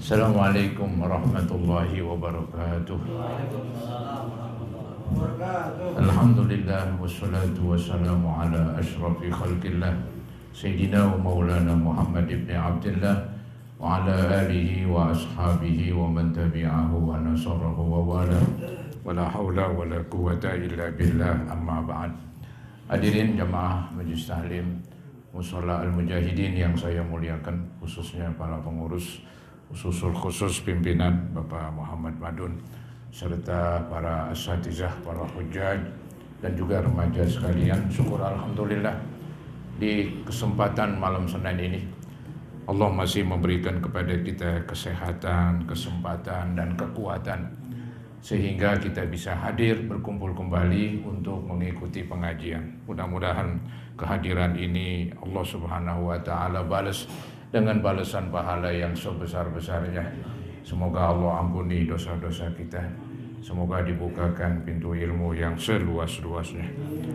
Assalamualaikum warahmatullahi wabarakatuh. Alhamdulillah wassalatu wassalamu ala asyrafil khalqillah Sayyidina wa maulana Muhammad ibn Abdullah wa ala alihi wa ashabihi wa man tabi'ahu wa nasarahu wa wala wa la hawla wa la quwata illa billah, amma ba'd. Hadirin jamaah Majelis Tahlim Mushola Al-Mujahidin yang saya muliakan, khususnya para pengurus, khusus pimpinan Bapak Muhammad Madun, serta para asatizah, para hujjaj, dan juga remaja sekalian. Syukur alhamdulillah di kesempatan malam Senin ini Allah masih memberikan kepada kita kesehatan, kesempatan, dan kekuatan sehingga kita bisa hadir berkumpul kembali untuk mengikuti pengajian. Mudah-mudahan kehadiran ini Allah Subhanahu wa taala balas dengan balasan pahala yang sebesar-besarnya. Semoga Allah ampuni dosa-dosa kita. Semoga dibukakan pintu ilmu yang seluas-luasnya.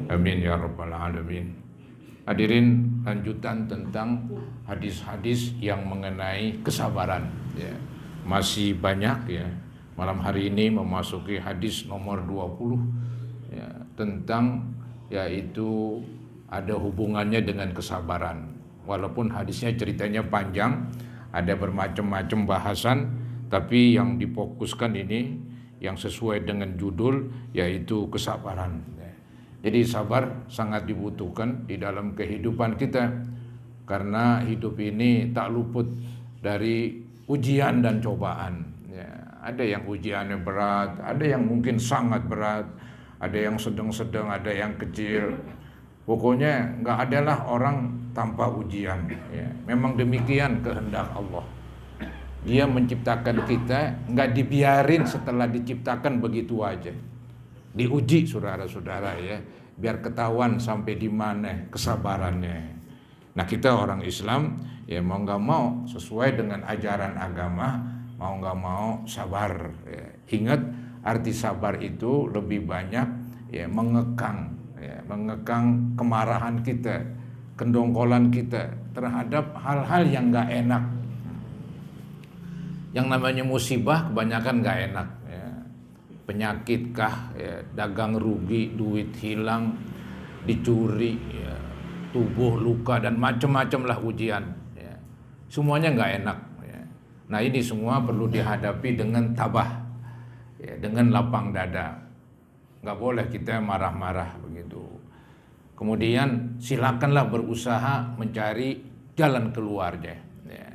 Amin ya rabbal alamin. Hadirin, lanjutan tentang hadis-hadis yang mengenai kesabaran ya. Masih banyak ya. Malam hari ini memasuki hadis nomor 20 ya, tentang yaitu ada hubungannya dengan kesabaran. Walaupun hadisnya ceritanya panjang, ada bermacam-macam bahasan, tapi yang difokuskan ini yang sesuai dengan judul yaitu kesabaran. Jadi sabar sangat dibutuhkan di dalam kehidupan kita, karena hidup ini tak luput dari ujian dan cobaan. Ada yang ujiannya berat, ada yang mungkin sangat berat, ada yang sedang-sedang, ada yang kecil. Pokoknya nggak adalah orang tanpa ujian ya. Memang demikian kehendak Allah. Dia menciptakan kita, nggak dibiarin setelah diciptakan begitu aja. Diuji saudara-saudara ya, biar ketahuan sampai di mana kesabarannya. Nah, kita orang Islam ya, mau nggak mau sesuai dengan ajaran agama, mau nggak mau sabar ya. Ingat, arti sabar itu lebih banyak ya mengekang kemarahan kita, kendongkolan kita terhadap hal-hal yang nggak enak. Yang namanya musibah kebanyakan nggak enak ya. Penyakit kah ya, dagang rugi, duit hilang, dicuri ya, tubuh luka, dan macam-macam lah ujian ya. Semuanya nggak enak ya. Nah, ini semua perlu dihadapi dengan tabah ya, dengan lapang dada. Nggak boleh kita marah-marah begitu. Kemudian silakanlah berusaha mencari jalan keluarnya ya.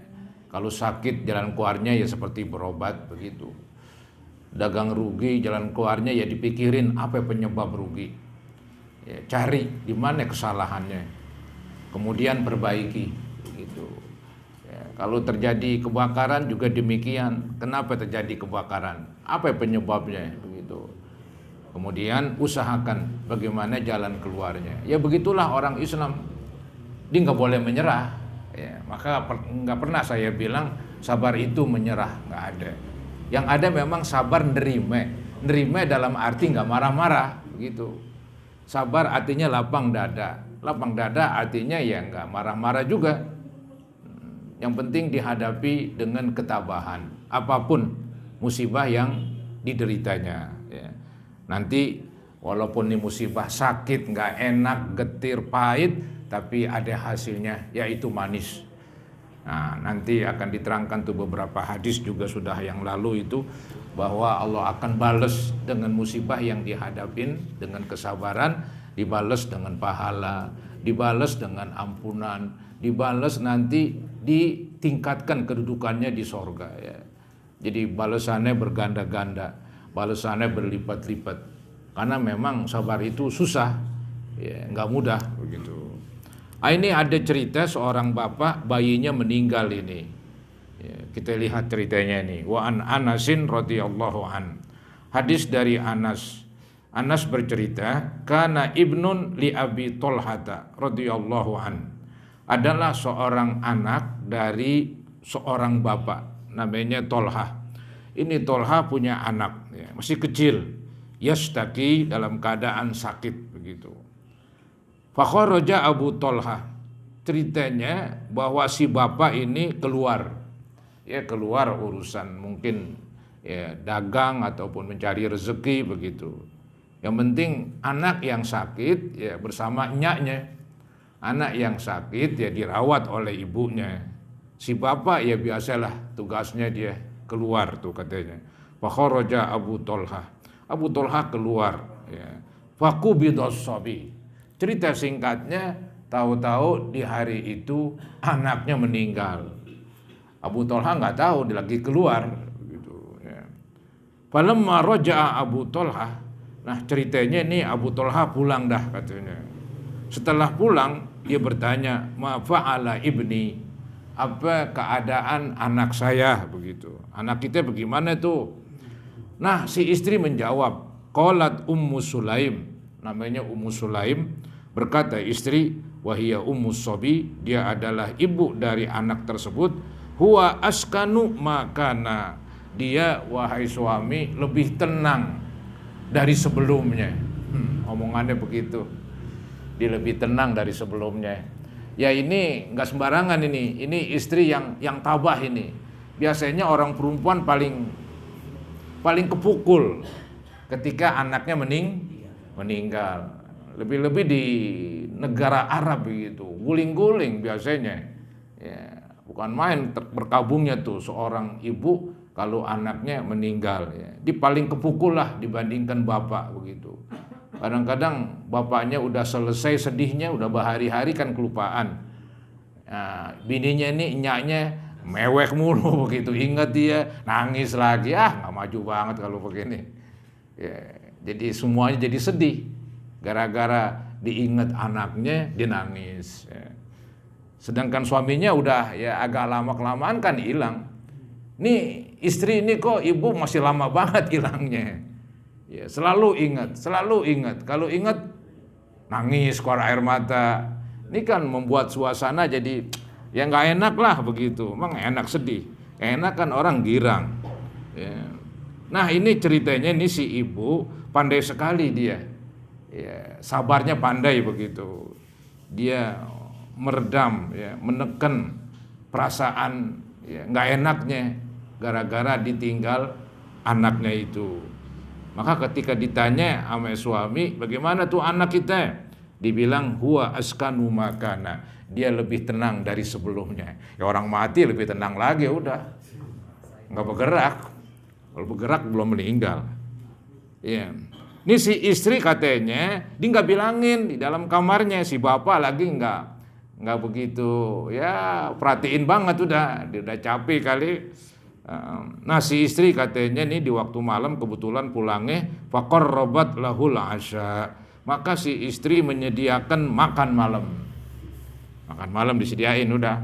Kalau sakit, jalan keluarnya ya seperti berobat begitu. Dagang rugi, jalan keluarnya ya dipikirin apa penyebab rugi ya, cari di mana kesalahannya, kemudian perbaiki begitu ya. Kalau terjadi kebakaran juga demikian, kenapa terjadi kebakaran, apa penyebabnya begitu. Kemudian usahakan bagaimana jalan keluarnya. Ya begitulah orang Islam, dia nggak boleh menyerah. Ya, maka nggak pernah saya bilang sabar itu menyerah, nggak ada. Yang ada memang sabar nerima dalam arti nggak marah-marah, begitu. Sabar artinya lapang dada artinya ya nggak marah-marah juga. Yang penting dihadapi dengan ketabahan, apapun musibah yang dideritanya. Ya. Nanti walaupun ini musibah sakit, nggak enak, getir, pahit, tapi ada hasilnya yaitu manis. Nah, nanti akan diterangkan tuh beberapa hadis juga sudah yang lalu itu, bahwa Allah akan balas dengan musibah yang dihadapin dengan kesabaran, dibalas dengan pahala, dibalas dengan ampunan, dibalas nanti ditingkatkan kedudukannya di sorga ya. Jadi balasannya berganda-ganda, balasannya berlipat-lipat, karena memang sabar itu susah ya, nggak mudah begitu. Ini ada cerita seorang bapak, bayinya meninggal ini ya, kita lihat ceritanya ini. Wa an Anasin radhiyallahu an. Hadis dari Anas bercerita, kana ibnun li Abi Tolhata radhiyallahu an. Adalah seorang anak dari seorang bapak namanya Tolha. Ini Tolha punya anak ya, masih kecil, yastaki, dalam keadaan sakit begitu. Fakharaja Abu Tolha, ceritanya bahwa si bapak ini keluar ya keluar urusan mungkin ya dagang ataupun mencari rezeki begitu. Yang penting anak yang sakit ya bersama nyaknya. Anak yang sakit ya dirawat oleh ibunya. Si bapak ya biasalah tugasnya dia keluar tuh katanya. Fakharaja Abu Tolha. Abu Tolha keluar ya. Faqubidas sabi. Cerita singkatnya, tahu-tahu di hari itu anaknya meninggal. Abu Tolha nggak tahu dia lagi keluar gitu ya. Falamma raja'a Abu Tolha. Nah ceritanya ini Abu Tolha pulang dah katanya. Setelah pulang dia bertanya, ma fa'ala ibni, apa keadaan anak saya begitu. Anak kita bagaimana tuh? Nah si istri menjawab, qalat Ummu Sulaim, namanya Ummu Sulaim, berkata istri, wahia Ummu Sobi, dia adalah ibu dari anak tersebut, huwa askanu makana, dia wahai suami lebih tenang dari sebelumnya. Omongannya begitu, dia lebih tenang dari sebelumnya. Ya ini nggak sembarangan ini istri yang tabah ini. Biasanya orang perempuan paling kepukul ketika anaknya meninggal. Lebih-lebih di negara Arab begitu, guling-guling biasanya. Ya, bukan main berkabungnya tuh seorang ibu kalau anaknya meninggal ya. Dia paling kepukul lah dibandingkan bapak begitu. Kadang-kadang bapaknya udah selesai sedihnya, udah berhari-hari kan kelupaan. Nah, bininya ini nyaknya mewek mulu begitu, ingat dia nangis lagi, nggak maju banget kalau begini. Ya, jadi semuanya jadi sedih gara-gara diingat anaknya dia nangis. Ya. Sedangkan suaminya udah ya agak lama kelamaan kan hilang. Nih istri ini kok ibu masih lama banget hilangnya. Ya, selalu ingat. Kalau ingat nangis, keluar air mata. Ini kan membuat suasana jadi ya nggak enak lah begitu. Emang enak sedih. Enak kan orang girang. Ya. Nah ini ceritanya ini si ibu pandai sekali dia. Ya, sabarnya pandai begitu. Dia meredam, ya, menekan perasaan ya, nggak enaknya gara-gara ditinggal anaknya itu. Maka ketika ditanya sama suami, bagaimana tuh anak kita? Dibilang huwa askanu makana, dia lebih tenang dari sebelumnya. Ya orang mati lebih tenang lagi, udah nggak bergerak. Kalau bergerak belum meninggal. Ya. Ini si istri katanya, dia nggak bilangin di dalam kamarnya, si bapak lagi nggak begitu, ya perhatiin banget udah, dia udah capek kali. Nah si istri katanya nih di waktu malam kebetulan pulangnya faqarrabat lahul asya, maka si istri menyediakan makan malam disediain udah.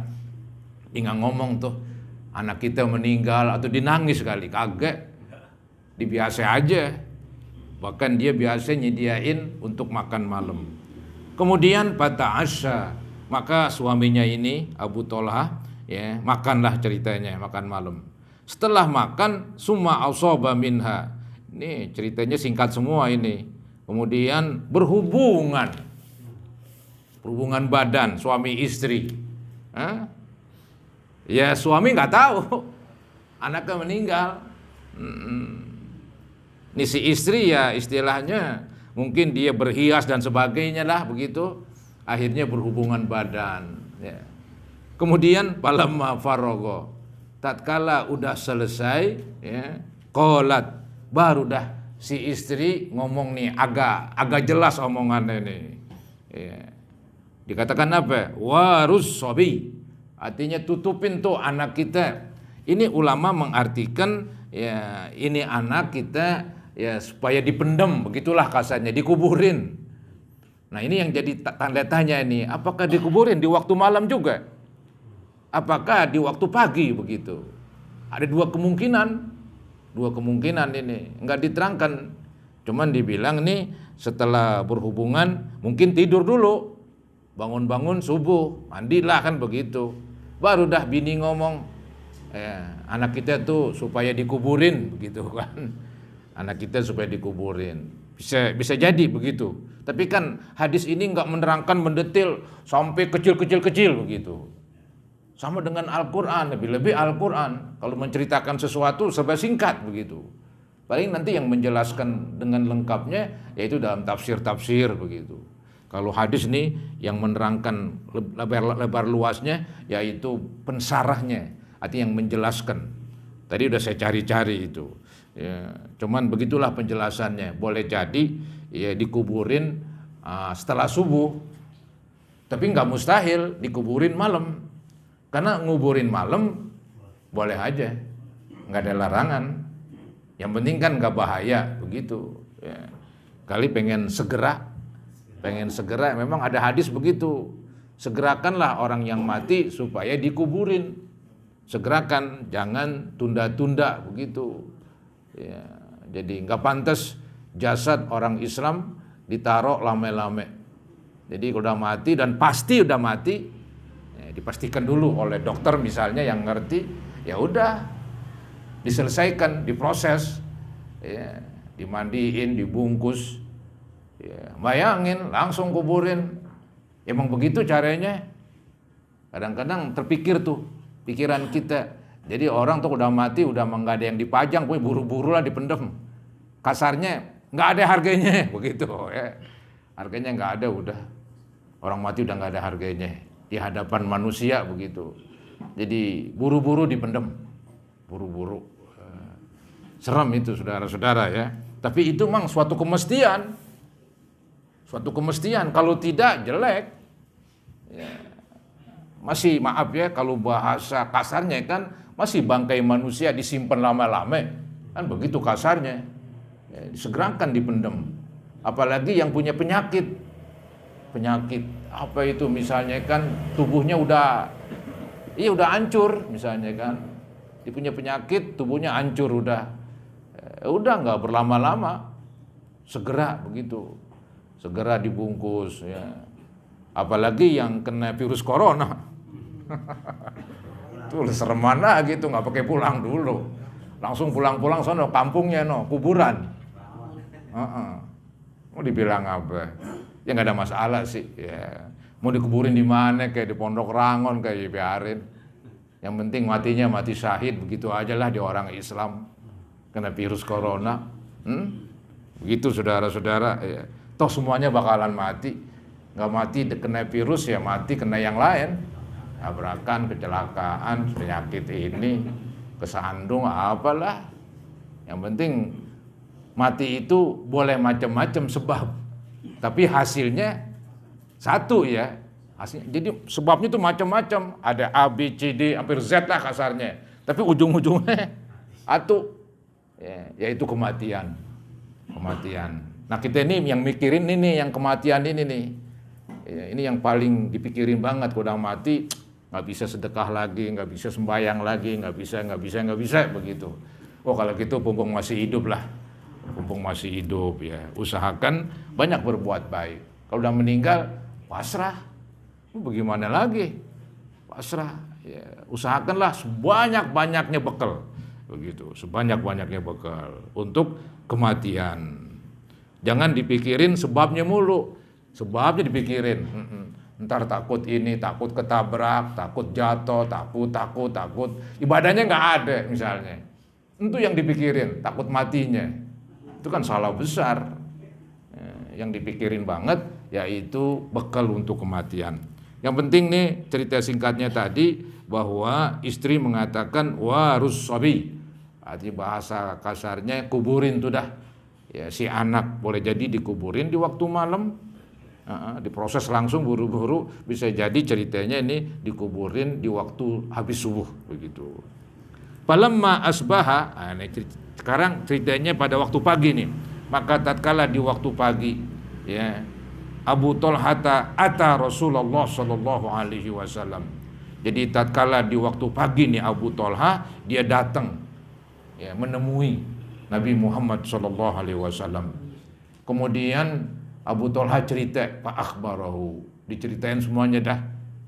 Dia nggak ngomong tuh anak kita meninggal atau dinangis kali, kagak, dibiasa aja. Bahkan dia biasa nyediain untuk makan malam. Kemudian fata'asya, maka suaminya ini Abu Tolha ya makanlah ceritanya, makan malam. Setelah makan summa asaba minha. Ini ceritanya singkat semua ini. Kemudian berhubungan badan suami istri. Ya suami nggak tahu anaknya meninggal. Ini si istri ya istilahnya mungkin dia berhias dan sebagainya lah begitu. Akhirnya berhubungan badan. Ya. Kemudian falamma faragha, tatkala udah selesai, ya, qalat, baru dah si istri ngomong nih agak jelas omongannya nih. Ya. Dikatakan apa? Warus sobi, artinya tutupin tuh anak kita. Ini ulama mengartikan ya ini anak kita ya supaya dipendam, begitulah kasarnya, dikuburin. Nah ini yang jadi tanda tanya ini, apakah dikuburin di waktu malam juga? Apakah di waktu pagi begitu? Ada dua kemungkinan ini, enggak diterangkan. Cuman dibilang nih setelah berhubungan mungkin tidur dulu, bangun-bangun subuh, mandilah kan begitu. Baru dah bini ngomong, anak kita tuh supaya dikuburin begitu kan. Anak kita supaya dikuburin. Bisa jadi begitu. Tapi kan hadis ini enggak menerangkan mendetil sampai kecil begitu. sama dengan Al-Quran, lebih-lebih Al-Quran. Kalau menceritakan sesuatu serba singkat begitu. Paling nanti yang menjelaskan dengan lengkapnya yaitu dalam tafsir-tafsir begitu. Kalau hadis nih yang menerangkan lebar luasnya yaitu pensarahnya, artinya yang menjelaskan. Tadi udah saya cari-cari itu. Ya, cuman begitulah penjelasannya. Boleh jadi ya dikuburin setelah subuh, tapi nggak mustahil dikuburin malam. Karena nguburin malam boleh aja, nggak ada larangan. Yang penting kan nggak bahaya begitu. Ya. Kali pengen segera, memang ada hadis begitu. Segerakanlah orang yang mati supaya dikuburin. Segerakan, jangan tunda-tunda begitu. Ya, jadi nggak pantas jasad orang Islam ditaruh lame-lame. Jadi kalau udah mati dan pasti udah mati, ya, dipastikan dulu oleh dokter misalnya yang ngerti, ya udah diselesaikan, diproses, ya, dimandiin, dibungkus, ya, bayangin langsung kuburin. Emang begitu caranya. Kadang-kadang terpikir tuh pikiran kita. Jadi orang tuh udah mati, udah nggak ada yang dipajang, pokoknya buru-buru lah dipendem. Kasarnya nggak ada harganya, begitu ya. Harganya nggak ada udah. Orang mati udah nggak ada harganya di hadapan manusia begitu. Jadi buru-buru dipendem, buru-buru. Serem itu saudara-saudara ya. Tapi itu memang suatu kemestian. Suatu kemestian, kalau tidak jelek. Ya. Masih maaf ya kalau bahasa kasarnya kan masih bangkai manusia disimpan lama-lama. Kan begitu kasarnya. Ya, disegerakan dipendem. Apalagi yang punya penyakit. Penyakit apa itu misalnya kan tubuhnya udah hancur misalnya kan. Dia punya penyakit, tubuhnya hancur udah nggak berlama-lama. Segera begitu. Segera dibungkus ya. Apalagi yang kena virus corona. Tuh serem mana gitu, nggak pakai pulang dulu. Langsung pulang-pulang sono kampungnya kuburan. Mau dibilang apa? Ya nggak ada masalah sih. Ya. Mau dikuburin di mana kayak di Pondok Rangon kayak biarin. Yang penting matinya mati syahid begitu aja lah di orang Islam kena virus corona. Begitu saudara-saudara. Ya. Toh semuanya bakalan mati. Nggak mati kena virus ya mati kena yang lain. Tabrakan, kecelakaan, penyakit ini, kesandung, apalah. Yang penting mati itu boleh macam-macam sebab. Tapi hasilnya satu ya. Jadi sebabnya itu macam-macam. Ada A, B, C, D, hampir Z lah kasarnya. Tapi ujung-ujungnya satu. Ya, yaitu kematian. Kematian. Nah kita ini yang mikirin ini, yang kematian ini nih. Ya, ini yang paling dipikirin banget. Kalau udah mati, nggak bisa sedekah lagi, nggak bisa sembahyang lagi, nggak bisa begitu. Oh kalau gitu mumpung masih hidup lah. Mumpung masih hidup ya. Usahakan banyak berbuat baik. Kalau udah meninggal, pasrah. Bagaimana lagi? Pasrah. Ya, usahakanlah sebanyak-banyaknya bekal. Begitu, sebanyak-banyaknya bekal untuk kematian. Jangan dipikirin sebabnya mulu. Sebabnya dipikirin. Ntar takut ini, takut ketabrak, takut jatuh, takut. Ibadahnya nggak ada misalnya. Itu yang dipikirin, takut matinya. Itu kan salah besar. Yang dipikirin banget yaitu bekal untuk kematian. Yang penting nih cerita singkatnya tadi bahwa istri mengatakan warus sobi. Artinya bahasa kasarnya kuburin tuh dah. Ya, si anak boleh jadi dikuburin di waktu malam, diproses langsung buru-buru, bisa jadi ceritanya ini dikuburin di waktu habis subuh begitu. Falamma asbaha, sekarang ceritanya pada waktu pagi nih. Maka tatkala di waktu pagi, ya Abu Tolhata ata Rasulullah sallallahu alaihi wasallam. Jadi tatkala di waktu pagi nih Abu Tolha dia datang, ya menemui Nabi Muhammad sallallahu alaihi wasallam. Kemudian Abu Tolha cerita, Pak akhbarahu, diceritain semuanya dah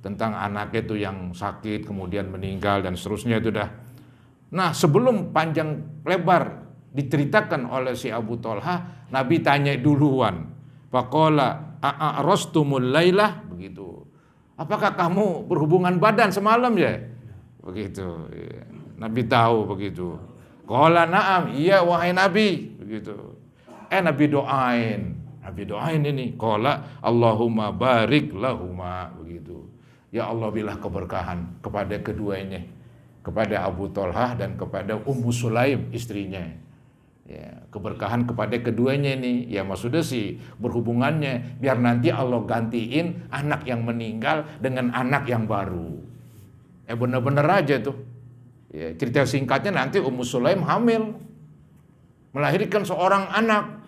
tentang anaknya itu yang sakit kemudian meninggal dan seterusnya itu dah. Nah, sebelum panjang lebar diceritakan oleh si Abu Tolha, Nabi tanya duluan. Faqala a'arastumul lailah begitu. apakah kamu berhubungan badan semalam ya? Begitu. Ya. Nabi tahu begitu. Qala na'am, iya wahai Nabi. Begitu. Nabi doain. Nabi doain ini. Qala Allahumma barik lahuma. Begitu. Ya Allah, berilah keberkahan kepada keduanya. Kepada Abu Thalhah dan kepada Ummu Sulaim istrinya. Ya, keberkahan kepada keduanya ini. Ya maksudnya sih berhubungannya biar nanti Allah gantiin anak yang meninggal dengan anak yang baru. Bener-bener aja tuh. Ya, cerita singkatnya nanti Ummu Sulaim hamil, melahirkan seorang anak.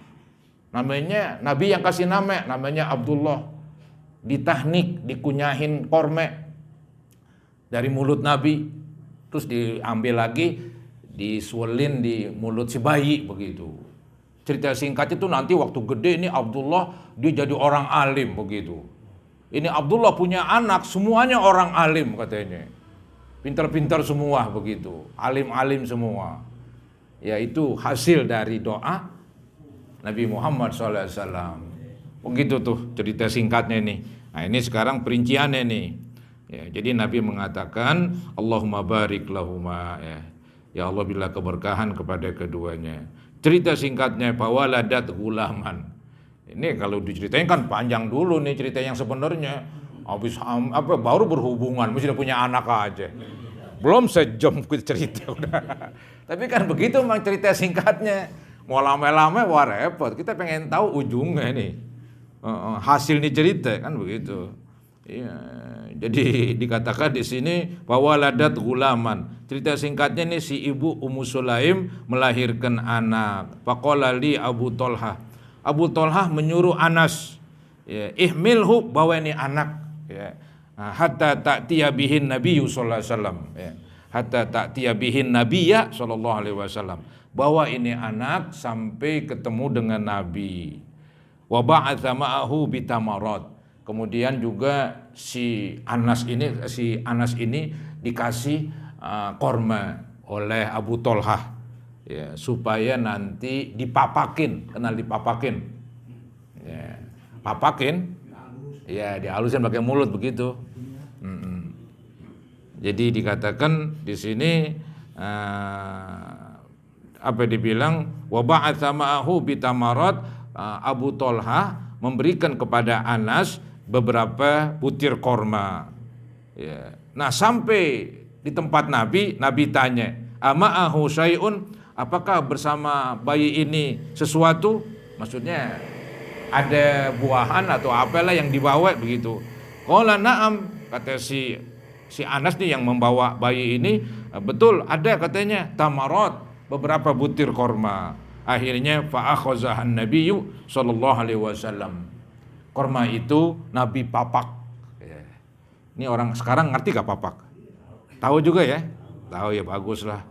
Namanya Nabi yang kasih namanya Abdullah. Ditahnik, dikunyahin korme dari mulut Nabi, terus diambil lagi, disuelin di mulut si bayi begitu. Cerita singkat itu nanti waktu gede ini Abdullah dia jadi orang alim begitu. Ini Abdullah punya anak semuanya orang alim katanya. Pintar-pintar semua begitu, alim-alim semua. Ya itu hasil dari doa Nabi Muhammad SAW. Begitu tuh cerita singkatnya nih. Nah ini sekarang perinciannya nih. Ya, jadi Nabi mengatakan Allahumma barik lahuma. Ya Allah, bila keberkahan kepada keduanya. Cerita singkatnya fawaladat gulaman. Ini kalau diceritain kan panjang dulu nih cerita yang sebenarnya. Habis baru berhubungan, mesti udah punya anak aja. Belum sejam cerita udah. Tapi kan begitu memang cerita singkatnya. Mau lama-lama wah repot. Kita pengen tahu ujungnya nih. Hasil nih cerita kan begitu. Iya, jadi dikatakan di sini fawaladat gulaman. Cerita singkatnya nih si ibu Ummu Sulaim melahirkan anak. Faqala li Abu Thalhah. Abu Thalhah menyuruh Anas, ya, ihmilhu, bawa ini anak, ya. Hatta ta'tiya bihin nabiyyu sallallahu alaihi wasallam, ya. Hatta ta'tiya bihin nabiyya sallallahu alaihi wasallam. Bawa ini anak sampai ketemu dengan Nabi. Wa ba'atsa ma'ahu bitamarat. Kemudian juga si Anas ini dikasih korma oleh Abu Thalhah, ya, supaya nanti dipapakin. Kenal dipapakin? Ya, papakin, ya dihalusin pakai mulut begitu. Jadi dikatakan di sini apa dibilang wa ba'atsa ma'ahu bitamarat. Abu Thalhah memberikan kepada Anas beberapa butir korma. Ya. Nah sampai di tempat Nabi tanya, ama'ahu syai'un, apakah bersama bayi ini sesuatu? Maksudnya ada buahan atau apalah yang dibawa begitu. Qala na'am, kata si Anas nih yang membawa bayi ini, betul ada katanya tamarat, beberapa butir korma. Akhirnya fa'akhazahan nabiyyu sallallahu alaihi wasallam. Korma itu Nabi papak. Ini orang sekarang ngerti gak papak? Tahu juga ya? Tahu ya, bagus lah.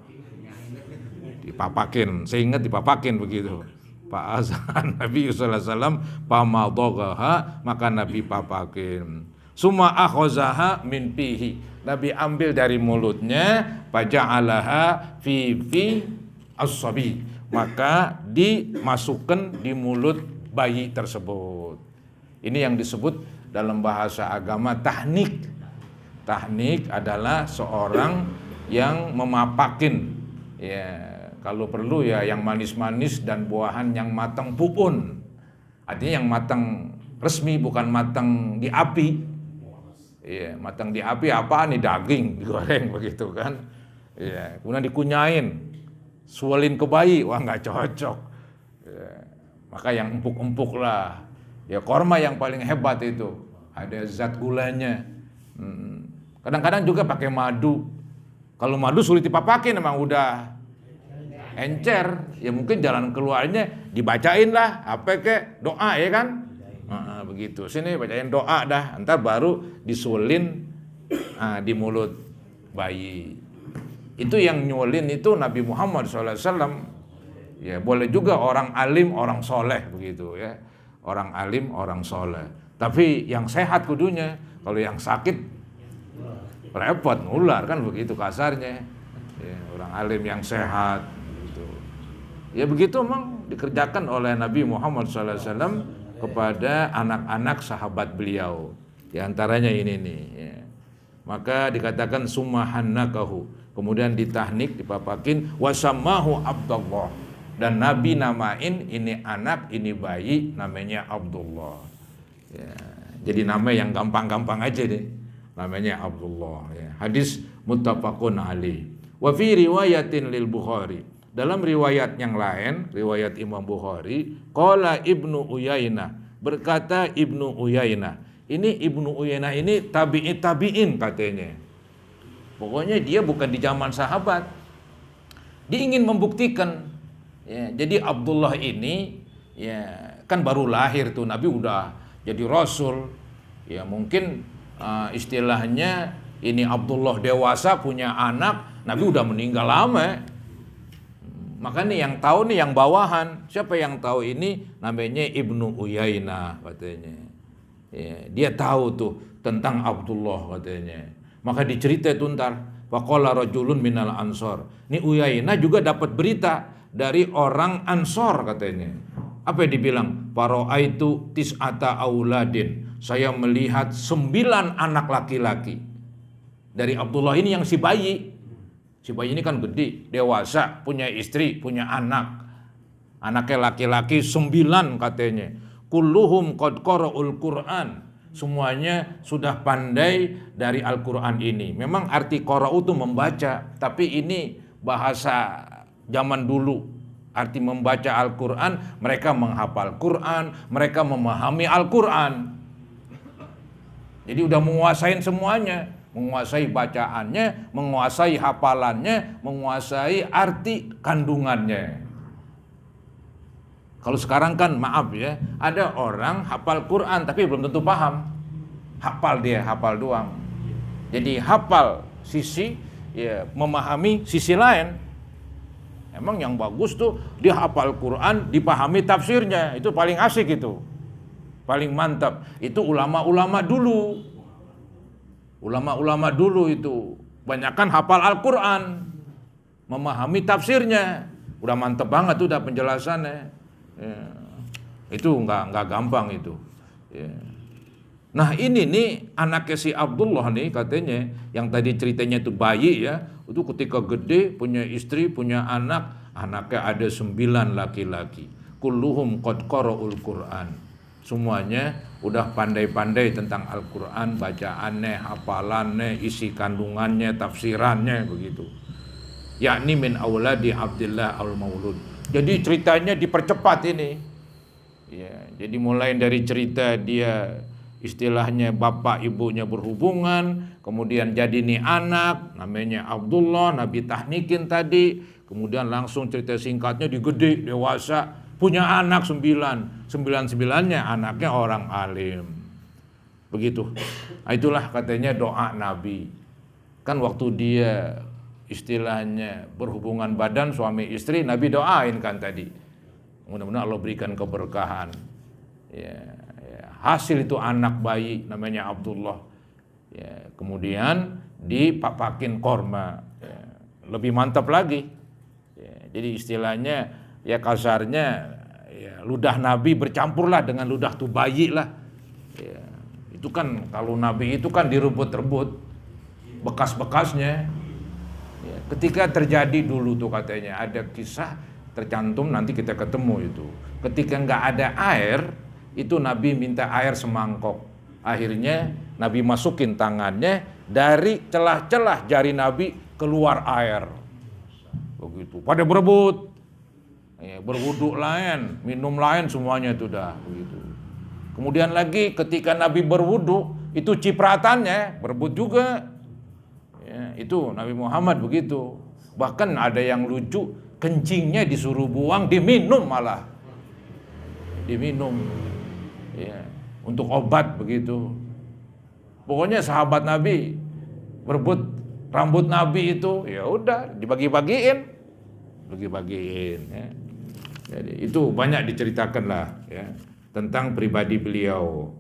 Dipapakin, saya ingat dipapakin begitu. Fa'akhazahan nabiyyu sallallahu alaihi wasallam famadaghaha, maka Nabi papakin. Summa akhazaha min fihi. Nabi ambil dari mulutnya, faja'alaha fi as-sabi. Maka dimasukkan di mulut bayi tersebut. Ini yang disebut dalam bahasa agama tahnik. Tahnik adalah seorang yang memapakin. Ya, kalau perlu ya yang manis-manis dan buahan yang matang puun. Artinya yang matang resmi, bukan matang di api. Ya, matang di api apaan nih, daging digoreng begitu kan. Ya, kemudian dikunyain. Suelin ke bayi, wah nggak cocok. Ya, maka yang empuk-empuk lah. Ya korma yang paling hebat itu, ada zat gulanya. Kadang-kadang juga pakai madu. Kalau madu sulit dipapakin, emang udah encer. Ya mungkin jalan keluarnya dibacain lah, apa kek doa ya kan. Begitu. Sini bacain doa dah, ntar baru disuelin di mulut bayi. Itu yang nyuelin itu Nabi Muhammad SAW. Ya, boleh juga orang alim, orang soleh begitu ya. Orang alim, orang soleh. Tapi yang sehat kudunya. Kalau yang sakit repot, nular kan begitu kasarnya. Ya, orang alim yang sehat. Gitu. Ya begitu memang dikerjakan oleh Nabi Muhammad SAW kepada anak-anak sahabat beliau. Di antaranya ini nih. Ya. Maka dikatakan summa hannakahu. Kemudian ditahnik, dipapakin, wasamahu Abdullah. Dan Nabi namain ini anak, ini bayi, namanya Abdullah. Ya. Jadi nama yang gampang-gampang aja deh. Namanya Abdullah. Ya. Hadis muttafaqun alaih. Wa fi riwayatin lil Bukhari. Dalam riwayat yang lain, riwayat Imam Bukhari, qala Ibnu Uyainah, berkata Ibnu Uyainah. Ini Ibnu Uyainah ini tabi'in katanya. Pokoknya dia bukan di zaman sahabat. Dia ingin membuktikan. Ya, jadi Abdullah ini ya kan baru lahir tuh, Nabi udah jadi Rasul. Ya mungkin istilahnya ini Abdullah dewasa punya anak, Nabi udah meninggal lama. Makanya yang tahu nih yang bawahan. Siapa yang tahu ini? Namanya Ibnu Uyainah katanya. Ya, dia tahu tuh tentang Abdullah katanya. Maka dicerita itu ntar. Faqala rajulun minal ansor. Ini Uyainah juga dapat berita dari orang Ansor katanya. Apa yang dibilang? Fara'aitu tis'ata auladin. Saya melihat 9 anak laki-laki. Dari Abdullah ini yang si bayi. Si bayi ini kan gede, dewasa, punya istri, punya anak. Anaknya laki-laki 9 katanya. Kulluhum qad qara'ul Qur'an. Semuanya sudah pandai dari Al-Quran ini. Memang arti qara'u itu membaca, tapi ini bahasa zaman dulu. Arti membaca Al-Quran, mereka menghafal Quran, mereka memahami Al-Quran. Jadi udah menguasain semuanya. Menguasai bacaannya, menguasai hafalannya, menguasai arti kandungannya. Kalau sekarang kan maaf ya, ada orang hafal Quran tapi belum tentu paham. Hafal dia, hafal doang. Jadi hafal sisi, ya memahami sisi lain. Emang yang bagus tuh dia hafal Quran, dipahami tafsirnya, itu paling asik itu. Paling mantap. Itu ulama-ulama dulu. Ulama-ulama dulu itu banyakkan hafal Al-Quran, memahami tafsirnya. Udah mantep banget tuh udah penjelasannya. Ya. Itu nggak gampang itu. Ya. Nah ini nih anaknya si Abdullah nih katanya, yang tadi ceritanya itu bayi ya, itu ketika gede punya istri, punya anak, anaknya ada 9 laki-laki. Kulluhum qad qara'ul Qur'an. Semuanya udah pandai-pandai tentang Al-Quran, bacaannya, hafalannya, isi kandungannya, tafsirannya begitu. Yakni min auladi Abdullah al-Maulud. Jadi ceritanya dipercepat ini. Ya, jadi mulai dari cerita dia istilahnya bapak ibunya berhubungan, kemudian jadi nih anak, namanya Abdullah, Nabi tahnikin tadi, kemudian langsung cerita singkatnya digede, dewasa, punya anak 9, 9-9-nya anaknya orang alim. Begitu. Nah, itulah katanya doa Nabi. Kan waktu dia istilahnya berhubungan badan suami istri, Nabi doain kan tadi. Mudah-mudahan Allah berikan keberkahan. Ya, hasil itu anak bayi namanya Abdullah. Ya, kemudian dipapakin korma. Ya, lebih mantap lagi. Ya, jadi istilahnya ya kasarnya ya, ludah Nabi bercampurlah dengan ludah tuh bayi lah. Ya, itu kan kalau Nabi itu kan direbut-rebut bekas-bekasnya. Ya, ketika terjadi dulu tuh katanya ada kisah tercantum, nanti kita ketemu itu. Ketika nggak ada air, itu Nabi minta air semangkok. Akhirnya Nabi masukin tangannya, dari celah-celah jari Nabi keluar air. Begitu. Pada berebut. Ya, berwudu lain, minum lain, semuanya itu dah begitu. Kemudian lagi ketika Nabi berwudu, itu cipratannya berebut juga. Ya, itu Nabi Muhammad begitu. Bahkan ada yang lucu, kencingnya disuruh buang, diminum malah. Diminum. Ya, untuk obat begitu. Pokoknya sahabat Nabi berebut rambut Nabi itu, ya udah dibagi-bagiin. Bagi-bagiin ya. Jadi itu banyak diceritakan lah ya tentang pribadi beliau.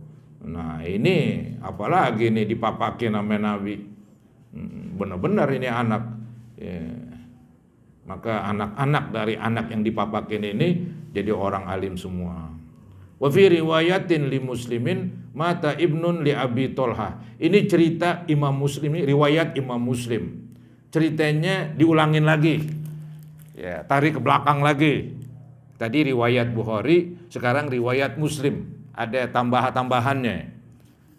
Nah ini apalagi nih dipapakin sama Nabi. Benar-benar ini anak. Ya. Maka anak-anak dari anak yang dipapakin ini jadi orang alim semua. Wa fi riwayatin li Muslimin mata ibnun li Abi Tolha. Ini cerita Imam Muslim, ini riwayat Imam Muslim. Ceritanya diulangin lagi. Ya, tarik ke belakang lagi. Tadi riwayat Bukhari, sekarang riwayat Muslim. Ada tambahan-tambahannya.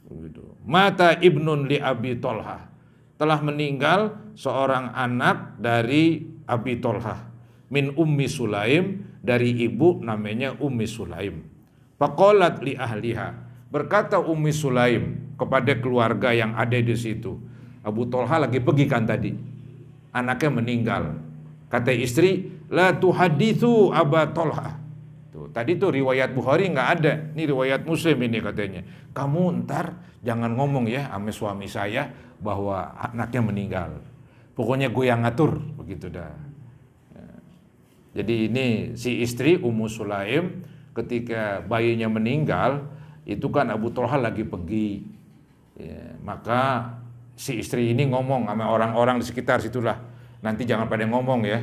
Begitu. Mata ibnun li Abi Tolha. Telah meninggal seorang anak dari Abi Tolha. Min Ummi Sulaim, dari ibu namanya Ummi Sulaim. Faqalat li ahliha, berkata Ummi Sulaim kepada keluarga yang ada di situ. Abu Tolha lagi pergi kan tadi, anaknya meninggal. Kata istri, la tuhadithu Aba Tolha. Tuh, tadi tuh riwayat Bukhari nggak ada, ini riwayat Muslim ini katanya. Kamu ntar jangan ngomong ya sama suami saya bahwa anaknya meninggal. Pokoknya gue yang ngatur, begitu dah. Jadi ini si istri Ummu Sulaim ketika bayinya meninggal, itu kan Abu Tolha lagi pergi. Ya, maka si istri ini ngomong sama orang-orang di sekitar situlah. Nanti jangan pada ngomong ya,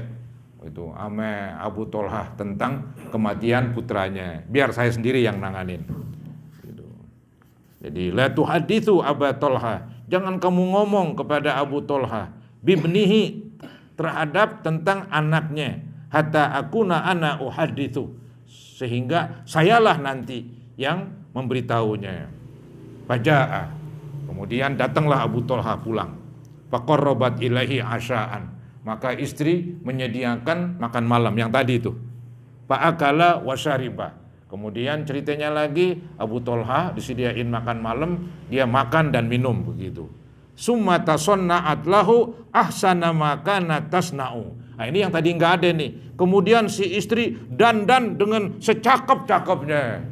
itu sama Abu Tolha tentang kematian putranya. Biar saya sendiri yang nanganin. Gitu. Jadi la tuhaditsu Aba Tolha, jangan kamu ngomong kepada Abu Tolha bibnihi, terhadap tentang anaknya, hatta akuna ana uhaditsu, sehingga sayalah nanti yang memberitahunya. Faja'a, kemudian datanglah Abu Tolha pulang. Faqarrabat ilaihi asya'an, maka istri menyediakan makan malam yang tadi itu. Fa'akala wa syariba, kemudian ceritanya lagi Abu Tolha disediain makan malam, dia makan dan minum begitu. Summa tasanna'at lahu ahsana ma kana tasna'u. Nah ini yang tadi nggak ada nih. Kemudian si istri dandan dengan secakep-cakepnya.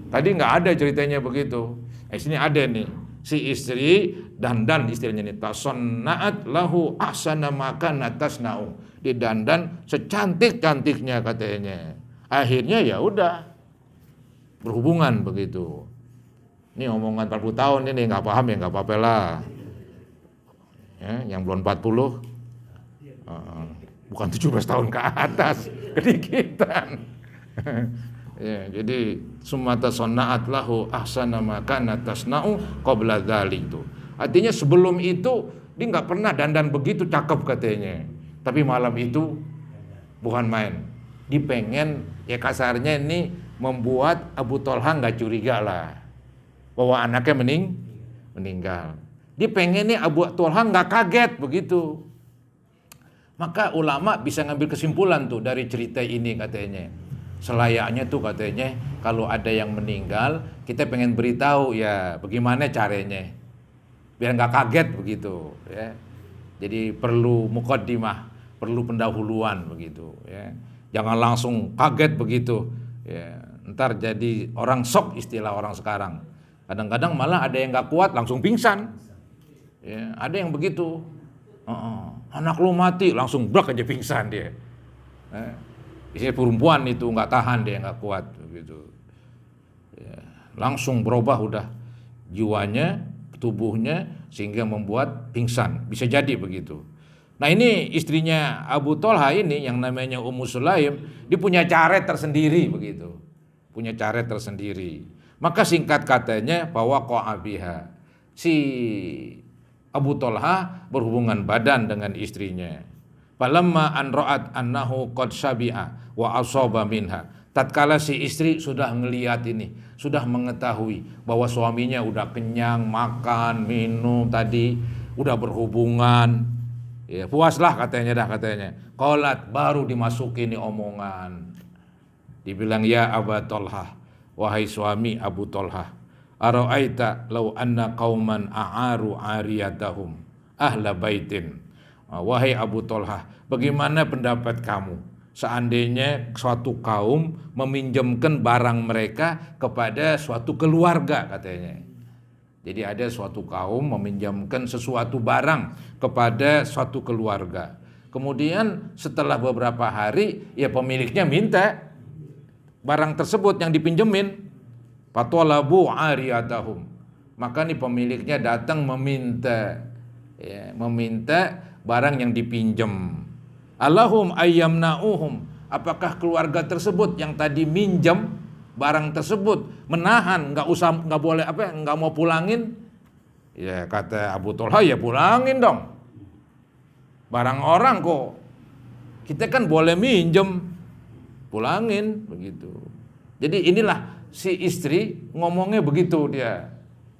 Tadi nggak ada ceritanya begitu. Sini ada nih. Si istri dandan, istilahnya nih, tasanna'at lahu ahsana ma kana tasna'u. Dia dandan secantik-cantiknya katanya. Akhirnya ya udah berhubungan begitu. Ini omongan 40 tahun ini nggak paham ya nggak apa-apa lah. Ya, yang belum 40 bukan 17 tahun ke atas, kedikitan. Ya, jadi sumata sonna'at lahu ahsana ma kana tasna'u qabla dzalik itu. Artinya sebelum itu dia nggak pernah dandan begitu cakep katanya. Tapi malam itu bukan main. Dia pengen, ya kasarnya ini membuat Abu Tolha nggak curiga lah bahwa anaknya meninggal. Dia pengennya Abu Tolha nggak kaget begitu. Maka ulama bisa ngambil kesimpulan tuh dari cerita ini katanya. Selayaknya tuh katanya kalau ada yang meninggal, kita pengen beritahu ya bagaimana caranya. Biar nggak kaget begitu ya. Jadi perlu muqaddimah, perlu pendahuluan begitu ya. Jangan langsung kaget begitu ya. Ntar jadi orang shock istilah orang sekarang. Kadang-kadang malah ada yang nggak kuat langsung pingsan. Ya, ada yang begitu, anak lu mati langsung brak aja pingsan dia. Biasanya perempuan itu nggak tahan dia, nggak kuat begitu. Ya, langsung berubah udah jiwanya, tubuhnya sehingga membuat pingsan. Bisa jadi begitu. Nah ini istrinya Abu Tolha ini yang namanya Ummu Sulaim, dia punya cara tersendiri begitu, punya cara tersendiri. Maka singkat katanya bahwa qa'a si Abu Tolha berhubungan badan dengan istrinya. Falamma an ra'at annahu qad syabi'a wa asaba minha. Tatkala si istri sudah ngelihat ini, sudah mengetahui bahwa suaminya udah kenyang, makan, minum tadi, udah berhubungan, ya puaslah katanya dah katanya. Qalat, baru dimasukin nih omongan. Dibilang ya Abu Tolha, wahai suami Abu Tolha. Ara'aita law anna qauman a'aru 'ariyatahum ahla baitin. Wahai Abu Tolha, bagaimana pendapat kamu seandainya suatu kaum meminjamkan barang mereka kepada suatu keluarga katanya. Jadi ada suatu kaum meminjamkan sesuatu barang kepada suatu keluarga. Kemudian setelah beberapa hari ya pemiliknya minta barang tersebut yang dipinjemin. Fatwalabu ariyatahum, maka nih pemiliknya datang meminta barang yang dipinjam. Allahum ayyamna'uhum, apakah keluarga tersebut yang tadi minjem barang tersebut menahan, nggak boleh nggak mau pulangin? Ya kata Abu Thalha, ya pulangin dong. Barang orang kok, kita kan boleh minjem, pulangin begitu. Jadi inilah si istri ngomongnya begitu dia.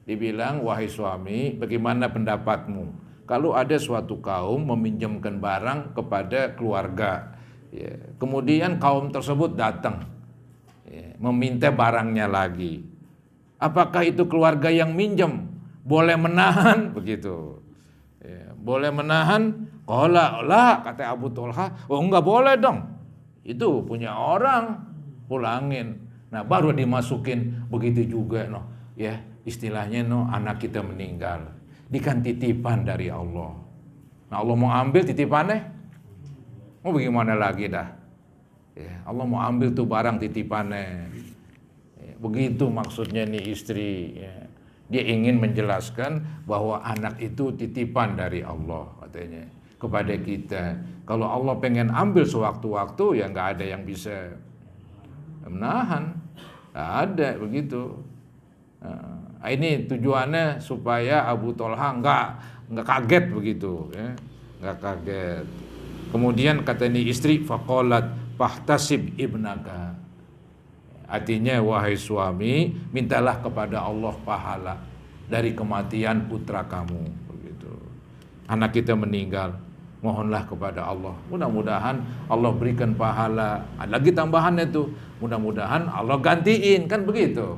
Dibilang, wahai suami, bagaimana pendapatmu kalau ada suatu kaum meminjamkan barang kepada keluarga, ya, kemudian kaum tersebut datang, ya, meminta barangnya lagi. Apakah itu keluarga yang minjem boleh menahan begitu? Ya, boleh menahan? Qala la, kata Abu Thalha, oh enggak boleh dong. Itu punya orang, pulangin. Nah, baru dimasukin begitu juga ya, istilahnya anak kita meninggal, dikan titipan dari Allah. Nah, Allah mau ambil titipannya, mau bagaimana lagi dah? Ya, Allah mau ambil tuh barang titipannya. Ya, begitu maksudnya nih istri. Ya. Dia ingin menjelaskan bahwa anak itu titipan dari Allah katanya kepada kita. Kalau Allah pengen ambil sewaktu-waktu, ya nggak ada yang bisa menahan, nggak ada begitu. Nah, ini tujuannya supaya Abu Thalha nggak kaget begitu, ya, nggak kaget. Kemudian kata ini istri, faqalat fahtasib ibnaka. Artinya, wahai suami, mintalah kepada Allah pahala dari kematian putra kamu. Begitu. Anak kita meninggal, mohonlah kepada Allah. Mudah-mudahan Allah berikan pahala. Ada lagi tambahannya tuh, mudah-mudahan Allah gantiin, kan begitu.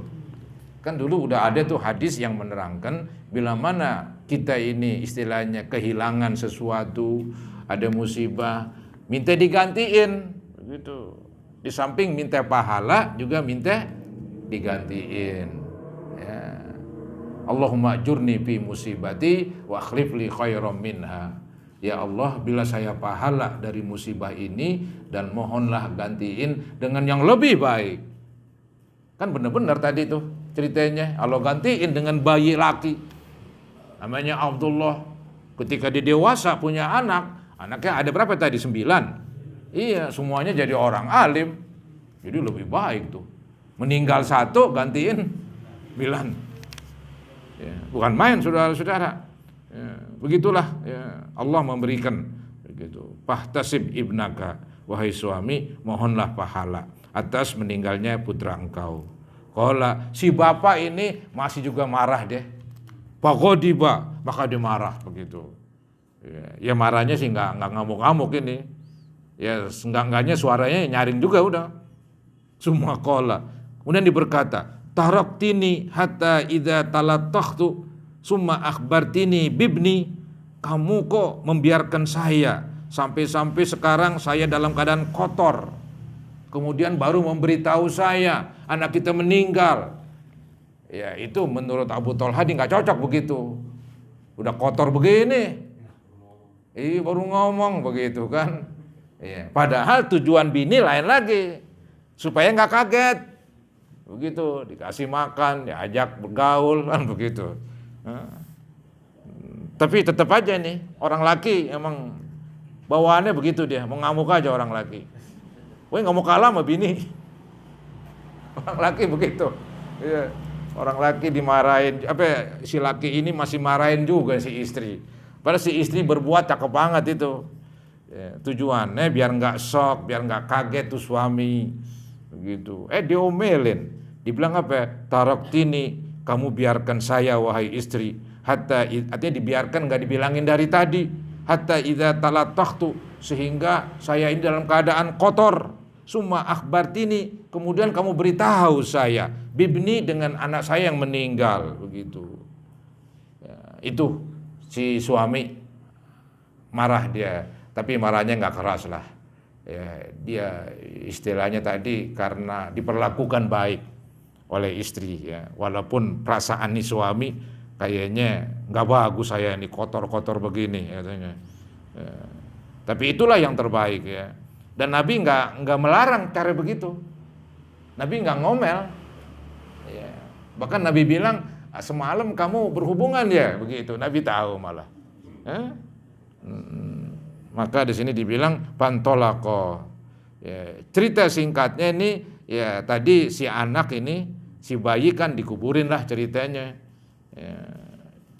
Kan dulu udah ada tuh hadis yang menerangkan bila mana kita ini istilahnya kehilangan sesuatu, ada musibah, minta digantiin, begitu. Di samping minta pahala juga minta digantiin. Ya. Allahumma ajurni fi musibati wa akhlif li khairam minha. Ya Allah, bila saya pahala dari musibah ini dan mohonlah gantiin dengan yang lebih baik. Kan benar-benar tadi tuh ceritanya, Allah gantiin dengan bayi laki. Namanya Abdullah. Ketika dia dewasa punya anak, anaknya ada berapa tadi? 9. Iya, semuanya jadi orang alim. Jadi lebih baik tuh. Meninggal 1 gantiin 9. Ya, bukan main saudara-saudara. Ya, begitulah ya, Allah memberikan begitu. Fahtasib ibnaka, wahai suami, mohonlah pahala atas meninggalnya putra engkau. Qala, si bapak ini masih juga marah deh. Faqadiba, maka dia marah begitu. Ya marahnya sih nggak ngamuk-ngamuk ini. Ya enggak-enggaknya suaranya nyaring juga udah. Semua qala. Kemudian diberkata, taraktini hatta idza talatakhtu summa akhbartini bibni. Kamu kok membiarkan saya sampai-sampai sekarang saya dalam keadaan kotor. Kemudian baru memberitahu saya anak kita meninggal. Ya itu menurut Abu Thalha nggak cocok begitu. Udah kotor begini. Baru ngomong begitu kan. Ya, padahal tujuan bini lain lagi, supaya nggak kaget, begitu dikasih makan, diajak bergaul kan begitu. Tapi tetap aja nih orang laki emang bawaannya begitu dia, mau ngamuk aja orang laki. Woi nggak mau kalah sama bini, orang laki begitu. Ya, orang laki dimarahin, si laki ini masih marahin juga si istri. Padahal si istri berbuat cakep banget itu. Ya, tujuannya biar nggak shock, biar nggak kaget tuh suami, begitu. Diomelin, dibilang apa? Taraktini, kamu biarkan saya wahai istri. Artinya dibiarkan, nggak dibilangin dari tadi. Hatta idza talatakhtu, sehingga saya ini dalam keadaan kotor. Summa akhbartini, kemudian kamu beritahu saya, bibni dengan anak saya yang meninggal, begitu. Ya, itu si suami marah dia. Tapi marahnya nggak keras lah. Ya, dia istilahnya tadi karena diperlakukan baik oleh istri. Ya. Walaupun perasaan nih suami kayaknya nggak bagus saya ini kotor-kotor begini katanya. Ya. Tapi itulah yang terbaik ya. Dan Nabi nggak melarang cara begitu. Nabi nggak ngomel. Ya. Bahkan Nabi bilang semalam kamu berhubungan ya begitu. Nabi tahu malah. Maka di sini dibilang pantolako. Ya, cerita singkatnya ini ya tadi si anak ini, si bayi kan dikuburin lah ceritanya. Ya,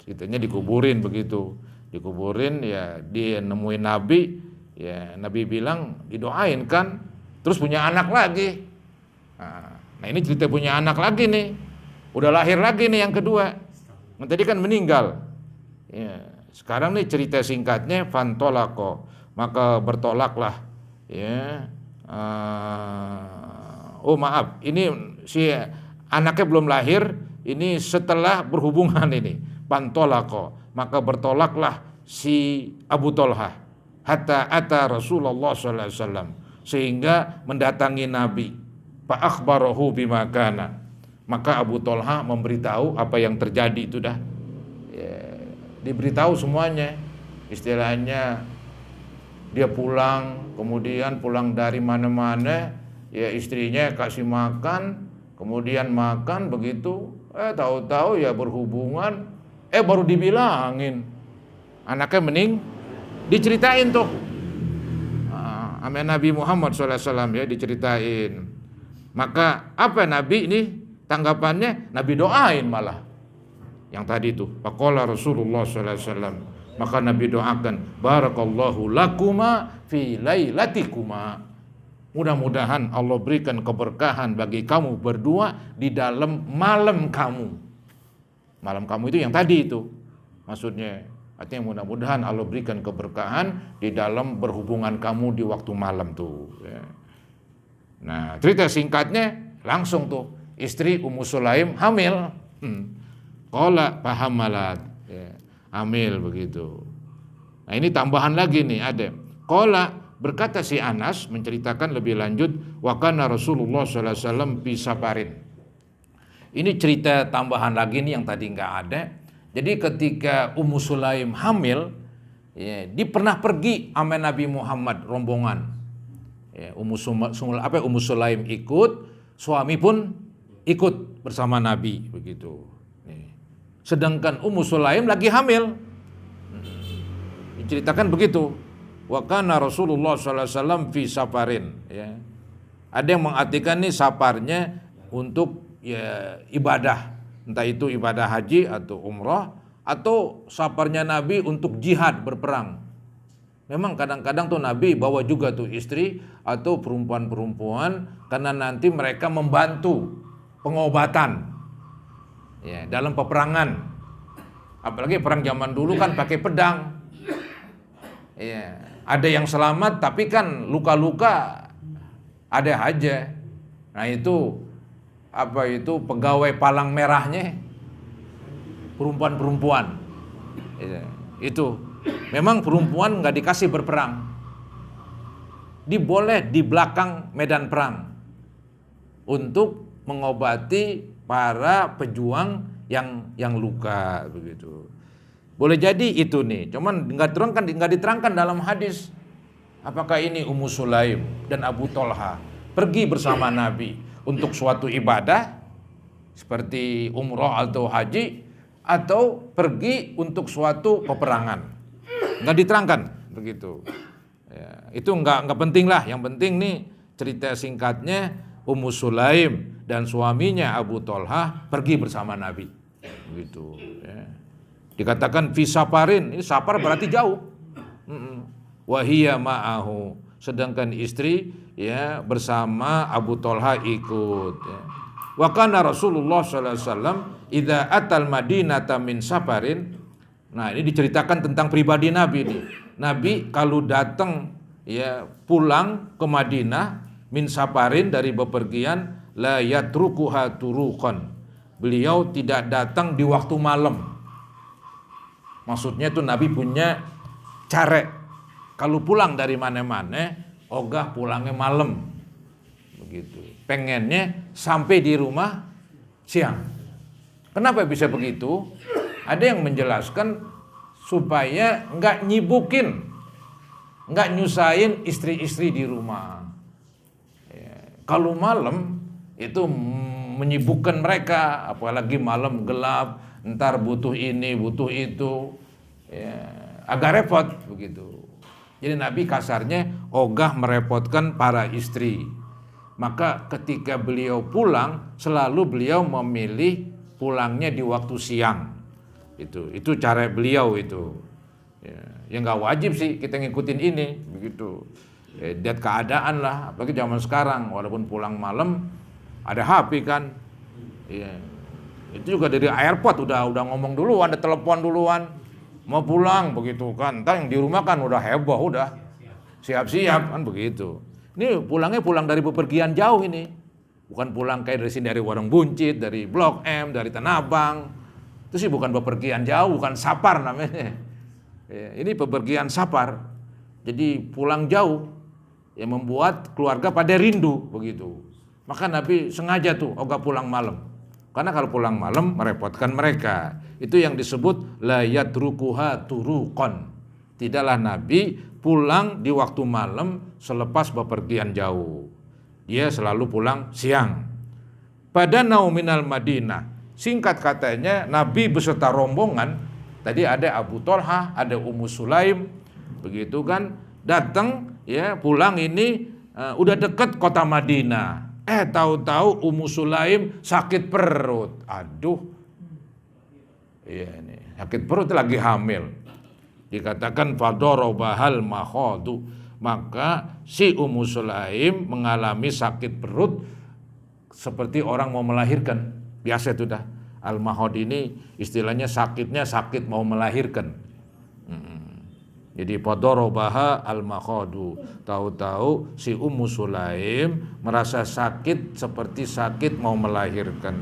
ceritanya dikuburin begitu. Dikuburin ya dia nemuin Nabi, ya Nabi bilang didoain kan, terus punya anak lagi. Nah ini cerita punya anak lagi nih, udah lahir lagi nih yang kedua. Nah, tadi kan meninggal. Ya, sekarang nih cerita singkatnya fantolako, maka bertolaklah. Ya, oh maaf, ini si anaknya belum lahir, ini setelah berhubungan ini. Fantolako, maka bertolaklah si Abu Tolha hatta ata Rasulullah sallallahu alaihi wasallam, sehingga mendatangi Nabi. Fa akhbarahu bima kana, maka Abu Tolha memberitahu apa yang terjadi itu dah. Ya, diberitahu semuanya. Istilahnya dia pulang, kemudian pulang dari mana-mana, ya istrinya kasih makan, kemudian makan begitu, tahu-tahu ya berhubungan, baru dibilangin anaknya diceritain tuh. Sama Nabi Muhammad SAW ya diceritain. Maka apa Nabi ini tanggapannya? Nabi doain malah. Yang tadi itu, faqala Rasulullah SAW, maka Nabi doakan, barakallahu lakuma fi lailatikuma. Mudah-mudahan Allah berikan keberkahan bagi kamu berdua di dalam malam kamu. Malam kamu itu yang tadi itu maksudnya. Artinya mudah-mudahan Allah berikan keberkahan di dalam berhubungan kamu di waktu malam tuh. Ya. Nah cerita singkatnya langsung tuh istri Ummu Sulaim hamil. Qala fahamalat, ya, hamil begitu. Nah ini tambahan lagi nih ada. Qala, berkata si Anas menceritakan lebih lanjut, wa kana Rasulullah sallallahu alaihi wasallam fi safarin. Ini cerita tambahan lagi nih yang tadi nggak ada. Jadi ketika Ummu Sulaim hamil, ya, dia pernah pergi sama Nabi Muhammad rombongan. Ya, Ummu Sulaim ikut, suami pun ikut bersama Nabi begitu. Sedangkan Ummu Sulaim lagi hamil. Diceritakan begitu. Wa kana Rasulullah sallallahu alaihi wasallam fi safarin, ya. Ada yang mengartikan nih safarnya untuk ya ibadah, entah itu ibadah haji atau umrah, atau safarnya Nabi untuk jihad berperang. Memang kadang-kadang tuh Nabi bawa juga tuh istri atau perempuan-perempuan karena nanti mereka membantu pengobatan. Ya, dalam peperangan, apalagi perang zaman dulu kan pakai pedang. Ya, ada yang selamat tapi kan luka-luka ada aja. Nah itu pegawai palang merahnya perempuan-perempuan. Ya, itu memang perempuan nggak dikasih berperang, diboleh di belakang medan perang untuk mengobati para pejuang yang luka begitu. Boleh jadi itu nih, cuman nggak diterangkan dalam hadis apakah ini Ummu Sulaim dan Abu Tolha pergi bersama Nabi untuk suatu ibadah seperti umrah atau haji, atau pergi untuk suatu peperangan. Nggak diterangkan begitu. Ya, itu nggak penting lah. Yang penting nih cerita singkatnya Ummu Sulaim dan suaminya Abu Tolha pergi bersama Nabi, begitu. Ya. Dikatakan fi safarin, ini safar berarti jauh. Wahiyya ma'ahu, sedangkan istri ya bersama Abu Tolha ikut. Ya. Wa kana Rasulullah sallallahu alaihi wasallam idza atal madinata min safarin. Nah ini diceritakan tentang pribadi Nabi nih. Nabi kalau datang ya pulang ke Madinah min safarin dari bepergian, la yatrukuha turuqan. Beliau tidak datang di waktu malam. Maksudnya tuh Nabi punya cara kalau pulang dari mana-mana, ogah pulangnya malam. Begitu. Pengennya sampai di rumah siang. Kenapa bisa begitu? Ada yang menjelaskan supaya enggak nyibukin, enggak nyusahin istri-istri di rumah. Kalau malam itu menyibukkan mereka, apalagi malam gelap, ntar butuh ini, butuh itu, ya, agak repot begitu. Jadi Nabi kasarnya ogah merepotkan para istri. Maka ketika beliau pulang, selalu beliau memilih pulangnya di waktu siang. Itu cara beliau itu. Ya nggak wajib sih kita ngikutin ini, begitu. Lihat keadaan lah, apalagi zaman sekarang, walaupun pulang malam ada HP kan. Ya. Itu juga dari airport udah ngomong duluan, ada telepon duluan, mau pulang begitu kan. Ntar yang di rumah kan udah heboh, udah siap-siap kan begitu. Ini pulangnya pulang dari bepergian jauh ini, bukan pulang kayak dari sini, dari Warung Buncit, dari Blok M, dari Tanah Abang. Itu sih bukan bepergian jauh, bukan sapar namanya. Ya, ini bepergian sapar. Jadi pulang jauh yang membuat keluarga pada rindu begitu. Maka Nabi sengaja tuh ogah pulang malam. Karena kalau pulang malam merepotkan mereka. Itu yang disebut la yatrukuha turuqan. Tidaklah Nabi pulang di waktu malam selepas bepergian jauh. Dia selalu pulang siang. Pada nauminal Madinah, singkat katanya Nabi beserta rombongan, tadi ada Abu Thalhah, ada Ummu Sulaim, begitu kan, datang ya pulang ini udah dekat kota Madinah. Tahu-tahu Ummu Sulaim sakit perut. Aduh. Iya ini, sakit perut lagi hamil. Dikatakan fadarabahal makhadu, maka si Ummu Sulaim mengalami sakit perut seperti orang mau melahirkan. Biasa itu dah. Al-mahad ini istilahnya sakitnya sakit mau melahirkan. Jadi fadarabaha al-makhadu. Tahu-tahu si Ummu Sulaim merasa sakit seperti sakit mau melahirkan.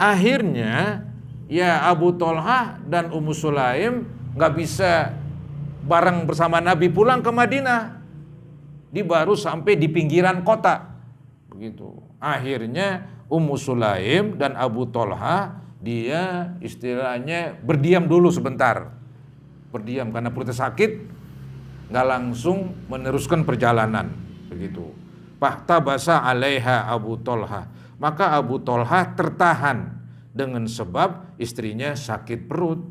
Akhirnya ya Abu Thalhah dan Ummu Sulaim nggak bisa bareng bersama Nabi pulang ke Madinah. Dia baru sampai di pinggiran kota. Begitu. Akhirnya Ummu Sulaim dan Abu Thalhah dia istilahnya berdiam dulu sebentar. Berdiam karena perutnya sakit, nggak langsung meneruskan perjalanan. Begitu. Fahtabasa alaiha Abu Thalhah. Maka Abu Thalhah tertahan dengan sebab istrinya sakit perut.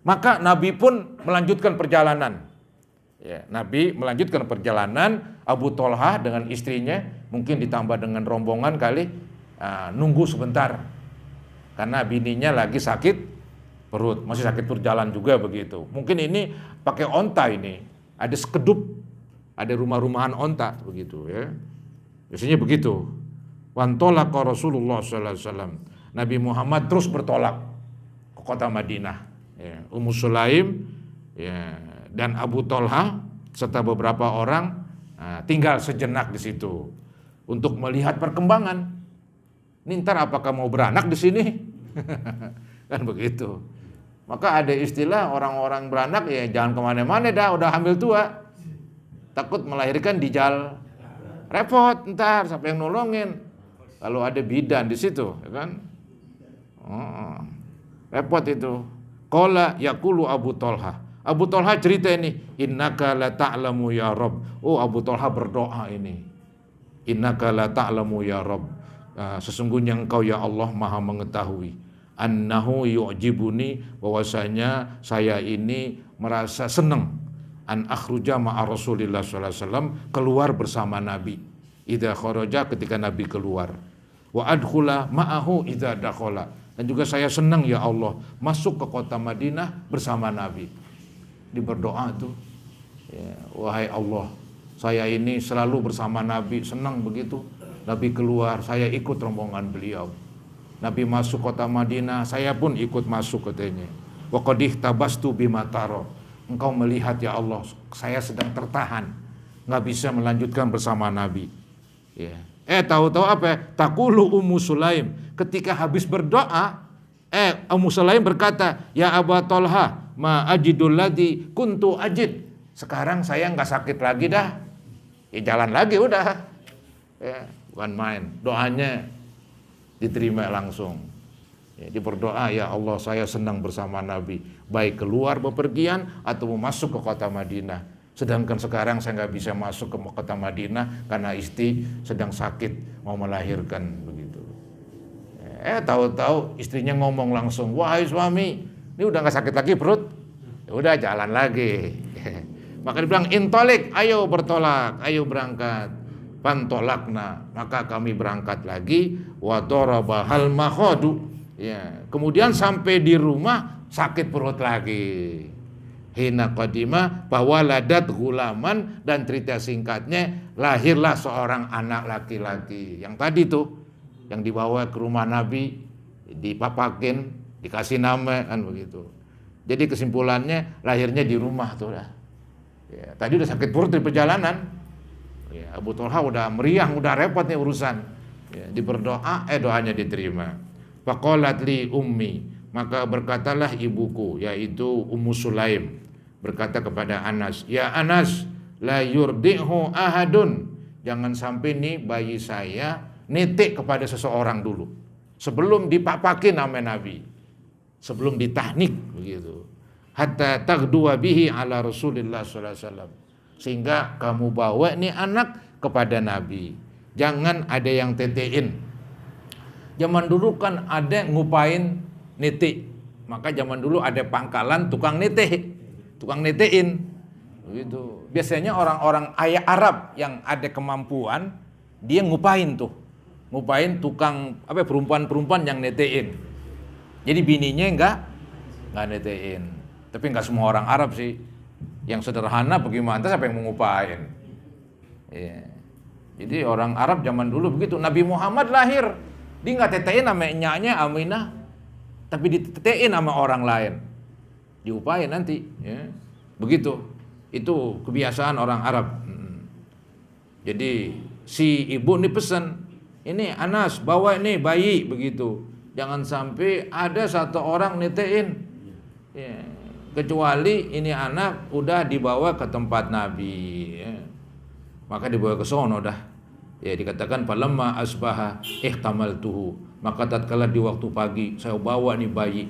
Maka Nabi pun melanjutkan perjalanan. Ya, Nabi melanjutkan perjalanan, Abu Thalhah dengan istrinya, mungkin ditambah dengan rombongan kali, nunggu sebentar. Karena bininya lagi sakit perut, masih sakit perut jalan juga begitu. Mungkin ini pakai onta ini, ada sekedup, ada rumah-rumahan onta begitu ya. Biasanya begitu. Wantolaqa Rasulullah sallallahu alaihi wasallam. Nabi Muhammad terus bertolak ke kota Madinah. Ya, Ummu Sulaim ya, dan Abu Thalhah serta beberapa orang tinggal sejenak di situ untuk melihat perkembangan. Ini ntar apakah mau beranak di sini? Kan begitu. Maka ada istilah orang-orang beranak ya jangan kemana-mana dah, udah hamil tua. Takut melahirkan di jalan. Repot ntar siapa yang nolongin? Kalau ada bidan di situ, ya kan? Repot itu. Qala yaqulu Abu Thalhah. Abu Thalhah cerita ini, innaka la ta'lamu ya Rabb. Oh, Abu Thalhah berdoa ini. Innaka la ta'lamu ya Rabb. Sesungguhnya engkau ya Allah Maha mengetahui. Annahu yu'jibuni, bahwasanya saya ini merasa senang an akhruja ma'a Rasulillah sallallahu alaihi wasallam, keluar bersama Nabi. Idza kharaja, ketika Nabi keluar. Wa adkhula ma'ahu idza dakhala. Dan juga saya senang ya Allah masuk ke kota Madinah bersama Nabi. Di berdoa tuh, ya, wahai Allah, saya ini selalu bersama Nabi, senang begitu. Nabi keluar, saya ikut rombongan beliau. Nabi masuk kota Madinah, saya pun ikut masuk katanya. Wa qad ihtabastu bima tara. Engkau melihat ya Allah, saya sedang tertahan, nggak bisa melanjutkan bersama Nabi. Ya. Tahu-tahu apa? Taqulu Ummu Sulaim. Ketika habis berdoa, Ummu Sulaim berkata, ya Abu Thalhah, ma ajidul ladzi kuntu ajid. Sekarang saya nggak sakit lagi dah. Ya jalan lagi udah. Ya, bukan main. Doanya diterima langsung. Ya, dia berdoa, ya Allah saya senang bersama Nabi, baik keluar bepergian atau masuk ke kota Madinah. Sedangkan sekarang saya nggak bisa masuk ke kota Madinah karena istri sedang sakit mau melahirkan begitu. Tahu-tahu istrinya ngomong langsung, wahai suami, ini udah nggak sakit lagi perut, ya udah jalan lagi. Maka dibilang intolik, ayo bertolak, ayo berangkat. Pantolakna, maka kami berangkat lagi. Wa darabahal makhadu. Ya, kemudian sampai di rumah sakit perut lagi. Hina qadima bawaladat gulaman, dan cerita singkatnya lahirlah seorang anak laki-laki. Yang tadi tuh yang dibawa ke rumah Nabi, dipapakin, dikasih nama kan begitu. Jadi kesimpulannya lahirnya di rumah tuh dah. Ya, tadi udah sakit perut di perjalanan. Ya, Abu Thalha udah meriang, udah repot nih urusan. Ya, diberdoa, doanya diterima. Faqalat li ummi, maka berkatalah ibuku, yaitu Ummu Sulaim, berkata kepada Anas, ya Anas, la yurdi'hu ahadun, jangan sampai nih bayi saya nitik kepada seseorang dulu, sebelum dipapakin sama Nabi, sebelum ditahnik begitu. Hatta tagduwa bihi ala Rasulillah sallallahu alaihi wasallam, sehingga kamu bawa nih anak kepada Nabi. Jangan ada yang tetein. Zaman dulu kan ada ngupain nitik, maka zaman dulu ada pangkalan tukang nitik, tukang nitein begitu. Biasanya orang-orang ayah Arab yang ada kemampuan, dia ngupain tukang perempuan-perempuan yang nitein. Jadi bininya enggak nitein. Tapi enggak semua orang Arab sih. Yang sederhana bagaimana, siapa yang mengupain? Ya. Jadi orang Arab zaman dulu begitu. Nabi Muhammad lahir, dia nggak tetein sama nyaknya Aminah, tapi ditetein sama orang lain, diupain nanti. Ya. Begitu. Itu kebiasaan orang Arab. Jadi si ibu ini pesan, ini Anas bawa ini bayi begitu. Jangan sampai ada satu orang netein. Ya. Kecuali ini anak udah dibawa ke tempat Nabi, ya. Maka dibawa ke sono dah. Ya, dikatakan falamma asbaha ihtamaltuhu, maka tatkala di waktu pagi saya bawa nih bayi,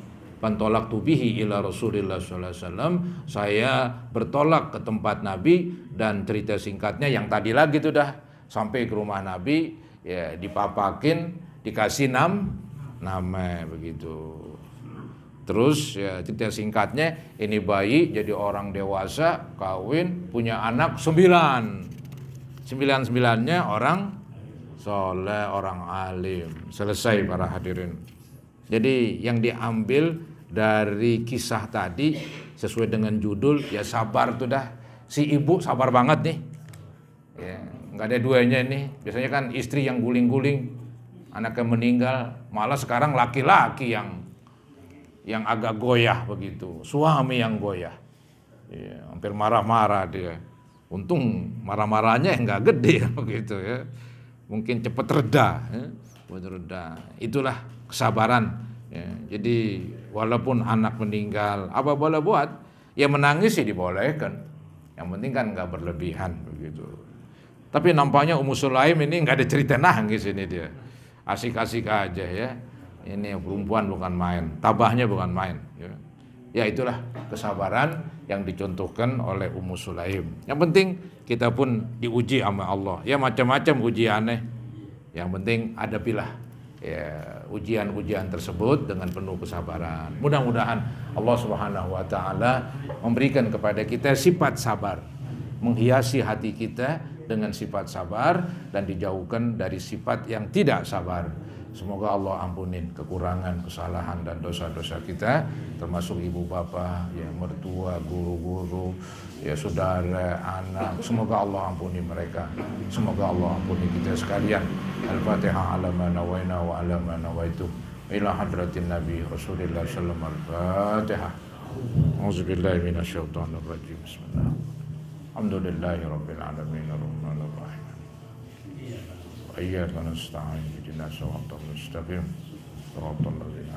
pantolaktu bihi ila Rasulillah sallallahu alaihi wasallam, saya bertolak ke tempat Nabi. Dan cerita singkatnya yang tadi lagi tuh dah, sampai ke rumah Nabi, ya dipapakin, dikasih nama begitu. Terus ya cerita singkatnya, ini bayi jadi orang dewasa, kawin, punya anak 9. 9-9-nya orang soleh, orang alim. Selesai para hadirin. Jadi yang diambil dari kisah tadi sesuai dengan judul, ya sabar tuh dah. Si ibu sabar banget nih. Ya, nggak ada duanya nih. Biasanya kan istri yang guling-guling, anaknya meninggal, malah sekarang laki-laki yang agak goyah begitu, suami yang goyah, ya, hampir marah-marah dia. Untung marah-marahnya nggak gede begitu ya, mungkin cepat reda, ya. Reda. Itulah kesabaran. Ya. Jadi walaupun anak meninggal, apa boleh buat? Ya menangis sih dibolehkan. Yang penting kan nggak berlebihan begitu. Tapi nampaknya Ummu Sulaim ini nggak ada cerita nangis ini dia, asik-asik aja ya. Ini perempuan bukan main, tabahnya bukan main. Ya itulah kesabaran yang dicontohkan oleh Ummu Sulaim. Yang penting kita pun diuji sama Allah. Ya macam-macam ujiannya. Yang penting hadapilah ya ujian-ujian tersebut dengan penuh kesabaran. Mudah-mudahan Allah Subhanahu wa taala memberikan kepada kita sifat sabar, menghiasi hati kita dengan sifat sabar dan dijauhkan dari sifat yang tidak sabar. Semoga Allah ampunin kekurangan, kesalahan dan dosa-dosa kita, termasuk ibu bapak, ya mertua, guru-guru, ya saudara, anak. Semoga Allah ampuni mereka. Semoga Allah ampuni kita sekalian. Al-Fatihah ala ma nawaina wa ala ma nawaitu. Ila hadratin Nabi Rasulillah sallallahu alaihi wasallam. Al-Fatihah. Auzubillahi minasyaitonir rajim. Bismillah. Alhamdulillahi rabbil alamin arrahmanir rahim. Iyyaka nasta'in ihdinas siratal mustaqim siratal ladzina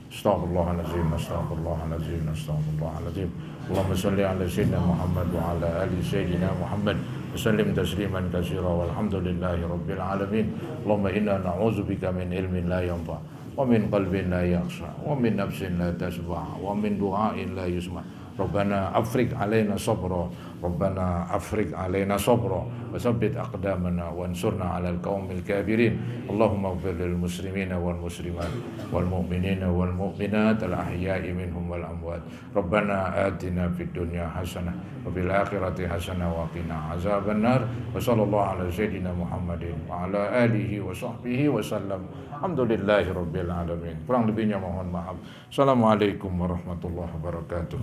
Astaghfirullahaladzim, astaghfirullahaladzim, astaghfirullahaladzim. Allahumma salli ala sayyidina Muhammad wa ala ali sayyidina Muhammad wa sallim tasliman katsira walhamdulillahi rabbil alamin. Allahumma inna na'udzubika min ilmin la yanfa' wa min qalbin la yakhsha wa min nafsin la tashba' wa min du'ain la yusma'. Rabbana afriq alaina sabra, Rabbana afriq alaina sabra wa tsabbit aqdamana wansurna 'alal qaumil kafirin. Allahumma ighfir lil muslimina wal muslimat wal mu'minina wal mu'minat al ahya'i minhum wal amwat. Rabbana atina fid dunya hasanah wa fil akhirati hasanah wa qina azabannar. Wa sallallahu ala sayyidina Muhammadin wa ala alihi wa sahbihi wa sallam. Alhamdulillahi rabbil alamin. Kurang lebihnya mohon maaf. Assalamualaikum warahmatullahi wabarakatuh.